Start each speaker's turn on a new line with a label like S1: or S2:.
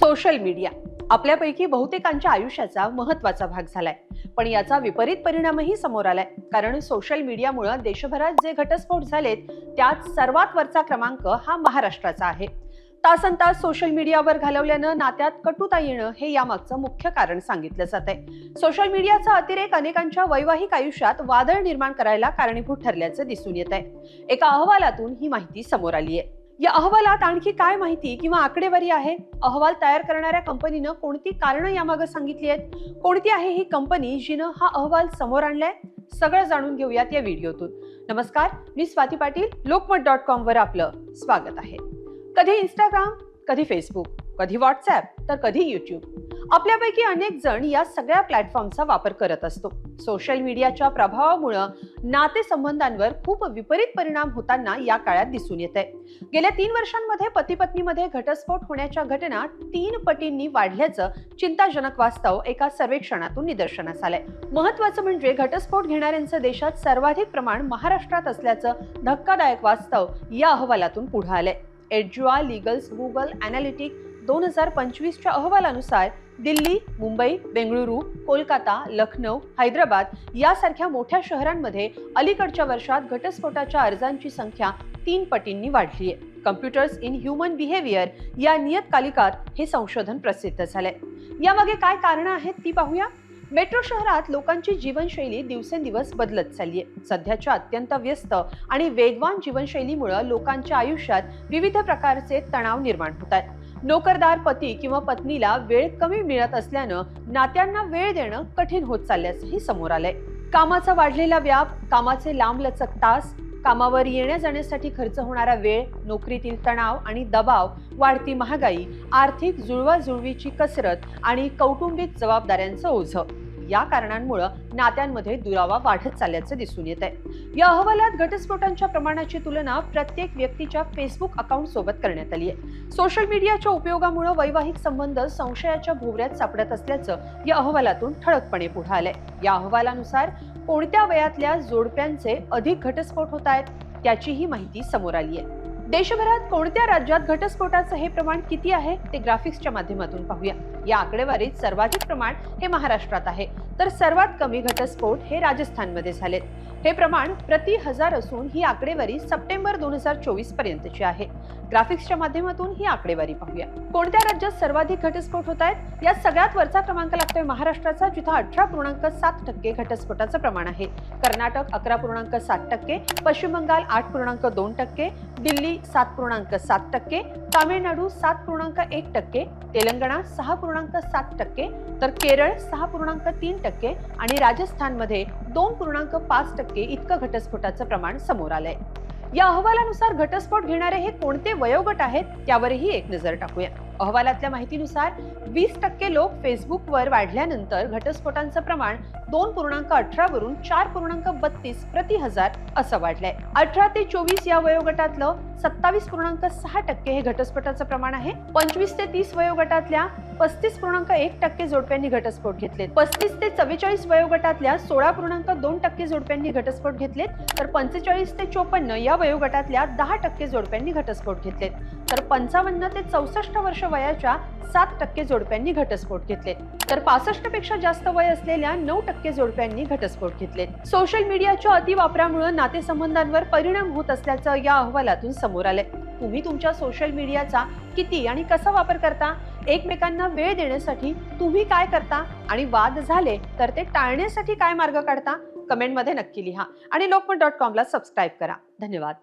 S1: Social media आपल्यापैकी बहुतेकांच्या आयुष्याचा महत्त्वाचा भाग झालाय, पण याचा विपरीत परिणामही समोर आलाय. कारण सोशल मीडियामुळे देशभरात जे घटस्फोट झालेत त्यात सर्वात वरचा क्रमांक हा महाराष्ट्राचा आहे. तासनतास सोशल मीडियावर घालवल्यानं नात्यात कटुता येणं हे यामागचं मुख्य कारण सांगितलं जात आहे. सोशल मीडियाचा अतिरेक अनेकांच्या वैवाहिक आयुष्यात वादळ निर्माण करायला कारणीभूत ठरल्याचं दिसून येत आहे. एका अहवालातून ही माहिती समोर आली आहे. या अहवालात आणखी काय माहिती किंवा आकडेवारी आहे? अहवाल तयार करणाऱ्या कंपनीनं कोणती कारणं यामागे सांगितली आहेत? कोणती आहे ही कंपनी जिनं हा अहवाल समोर आणलाय? सगळं जाणून घेऊयात या व्हिडिओतून. नमस्कार, मी स्वाती पाटील. लोकमत.com वर आपलं स्वागत आहे. कधी इंस्टाग्राम, कधी फेसबुक, कधी व्हॉट्सॲप, तर कधी यूट्यूब. आपल्यापैकी अनेक जण या सगळ्या प्लॅटफॉर्मचा वापर करत असतो. सोशल मीडियाच्या प्रभावामुळे नातेसंबंधांवर खूप विपरीत परिणाम होताना या काळात दिसून येत आहे. गेल्या 3 वर्षांमध्ये पती पत्नीमध्ये घटस्फोट होण्याच्या घटना 3 पटींनी वाढल्याचं चिंताजनक वास्तव एका सर्वेक्षणातून निदर्शनास आलंय. महत्त्वाचं म्हणजे घटस्फोट घेणाऱ्यांचं देशात सर्वाधिक प्रमाण महाराष्ट्रात असल्याचं धक्कादायक वास्तव या अहवालातून पुढे आलंय. एडजुआ लीगल्स गुगल एनालिटिक 2025च्या अहवालानुसार दिल्ली, मुंबई, बेंगळुरू, कोलकाता, लखनौ, हैदराबाद यासारख्या मोठ्या शहरांमध्ये अलीकडच्या वर्षात घटस्फोटाच्या अर्जांची संख्या 3 पटींनी वाढली आहे. कम्प्युटर्स इन ह्युमन बिहेवियर या नियतकालिकात हे संशोधन प्रसिद्ध झालंय. यामागे काय कारणं आहेत ती पाहूया. मेट्रो शहरात लोकांची जीवनशैली दिवसेंदिवस बदलत चालली आहे. सध्याच्या अत्यंत व्यस्त आणि वेगवान जीवनशैलीमुळे लोकांच्या आयुष्यात विविध प्रकारचे तणाव निर्माण होत आहेत. नोकरदार पती किंवा पत्नीला वेळ कमी मिळत असल्यानं नात्यांना वेळ देणं कठीण होत चालल्याचंही समोर आलंय. कामाचा वाढलेला व्याप, कामाचे लांबलचक तास, कामावर येण्या जाण्यासाठी खर्च होणारा वेळ, नोकरीतील तणाव आणि दबाव, वाढती महागाई, आर्थिक जुळवाजुळवीची कसरत आणि कौटुंबिक जबाबदाऱ्यांचं ओझं या कारणांमुळे नात्यांमध्ये दुरावा वाढत चालल्याचं दिसून येत आहे. या अहवालात घटस्फोटांच्या प्रमाणाची तुलना प्रत्येक व्यक्तीच्या फेसबुक अकाउंट सोबत करण्यात आली आहे. सोशल मीडियाच्या उपयोगामुळे वैवाहिक संबंध संशयाच्या भोवऱ्यात सापडत असल्याचं या अहवालातून ठळकपणे पुढे आलंय. या अहवालानुसार कोणत्या वयातल्या जोडप्यांचे अधिक घटस्फोट होत आहेत त्याचीही माहिती समोर आली आहे. देशभरात कोणत्या राज्यात घटस्फोटाचं हे प्रमाण किती आहे ते ग्राफिक्सच्या माध्यमातून पाहूया. या आकडेवारीत सर्वाधिक प्रमाण हे महाराष्ट्रात आहे, तर सर्वात कमी घटस्फोट हे राजस्थानमध्ये झालेत. हे प्रमाण प्रति 1000 असून ही आकडेवारी सप्टेंबर 2024 पर्यंतची आहे. ग्राफिक्सच्या माध्यमातून ही आकडेवारी पाहूया. कोणत्या राज्यात सर्वाधिक घटस्फोट होत आहेत? यात सगळ्यात वरचा क्रमांक लागतोय महाराष्ट्राचा, जिथं 18.7% घटस्फोटाचं प्रमाण आहे. कर्नाटक 11.7%, पश्चिम बंगाल 8.2%, दिल्ली 7.7%, तामिळनाडू 7.1%, तेलंगणा 6.7%, तर केरळ 6.3% आणि राजस्थानमध्ये 2.5% इतकं घटस्फोटाचं प्रमाण समोर आलंय. या अहवालानुसार घटस्फोट घेणारे हे कोणते वयोगट आहेत त्यावरही एक नजर टाकूया. अहवालातल्या माहितीनुसार 20% लोक फेसबुकवर वाढल्यानंतर घटस्फोटांचं प्रमाण 2.18 वरून 4.32 प्रति 1000 असं वाढलंय. 18 ते 24 या वयोगटातलं 27.6% हे घटस्फोटाचं प्रमाण आहे. 25 ते 30 वयोगटातल्या 35.1% जोडप्यांनी घटस्फोट घेतलेत. 35 ते 44 वयोगटातल्या 16.2% जोडप्यांनी घटस्फोट घेतलेत, तर 45 ते 54 या वयोगटातल्या 10% जोडप्यांनी घटस्फोट घेतलेत, तर 55 ते 64 वर्ष वयाच्या 7% जोडप्यांनी घटस्फोट घेतलेत, तर 65 पेक्षा जास्त वय असलेल्या 9% जोडप्यांनी घटस्फोट घेतलेत. सोशल मीडियाच्या अतिवापरामुळे नातेसंबंधांवर परिणाम होत असल्याचं या अहवालातून समोर आलंय. तुम्ही तुमच्या सोशल मीडियाचा किती आणि कसा वापर करता? एकमेकांना वेळ देण्यासाठी तुम्ही काय करता? आणि वाद झाले तर ते टाळण्यासाठी काय मार्ग काढता? कमेंटमध्ये नक्की लिहा आणि लोकमत.com ला सबस्क्राईब करा. धन्यवाद.